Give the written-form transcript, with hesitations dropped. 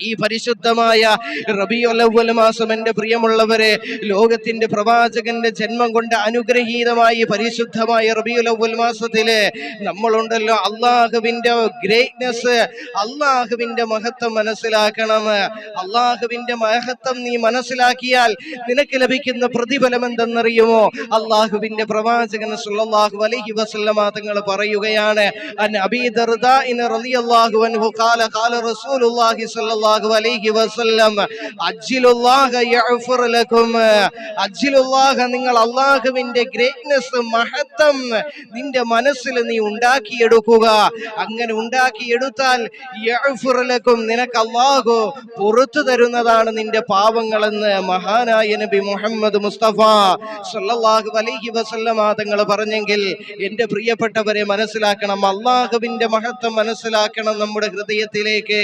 ഈ പരിശുദ്ധമായ റബീഉൽ അവ്വൽ മാസം എൻ്റെ പ്രിയമുള്ളവരെ, ലോകത്തിന്റെ പ്രവാചകന്റെ ജന്മം കൊണ്ട് അനുഗ്രഹീതമായി പരിശുദ്ധമായ റബീഉൽ അവ്വൽ മാസത്തില് നമ്മളുണ്ടല്ലോ, അള്ളാഹുവിന്റെ ഗ്രേറ്റ്നെസ്, അള്ളാഹുവിന്റെ മഹത്വം മനസ്സിലാക്കണം. അള്ളാഹുവിന്റെ മഹത്വം നീ മനസ്സിലാക്കിയാൽ നിനക്ക് ലഭിക്കുന്ന പ്രതിഫലം എന്തെന്നറിയുമോ? അള്ളാഹുവിന്റെ പ്രവാചകൻ സല്ലല്ലാഹു അലൈഹി വസല്ലമ തങ്ങൾ പറയുകയാണ്, അൻ അബീ ദർദാഇ റളിയല്ലാഹു അൻഹു ഖാല ഖാല റസൂലുള്ളാഹി സല്ലല്ലാഹു അലൈഹി വസല്ലം അജ്ജിലുല്ലാഹ യഗ്ഫിർ ലക്കും. അജ്ജിലുല്ലാഹ, നിങ്ങൾ അല്ലാഹുവിന്റെ ഗ്രേറ്റ്നെസ്, മഹത്വം നിന്റെ മനസ്സിൽ നീ ഉണ്ടാക്കിയെടുക്കുക. അങ്ങനെ ഉണ്ടാക്കിയെടുത്താൽ യഗ്ഫിർ ലക്കും, നിനക്ക് അല്ലാഹു പുറത്തു തരുന്നതാണ് നിന്റെ പാപങ്ങളെന്ന് മഹാനായ നബി മുഹമ്മദ് മുസ്തഫ സല്ലല്ലാഹു അലൈഹി വസല്ലമ തങ്ങൾ പറഞ്ഞെങ്കിൽ എൻ്റെ പ്രിയപ്പെട്ടവരെ മനസ്സിലാക്കണം, അല്ലാഹുവിന്റെ മഹത്വം മനസ്സിലാക്കണം നമ്മുടെ ഹൃദയത്തിലേക്ക്.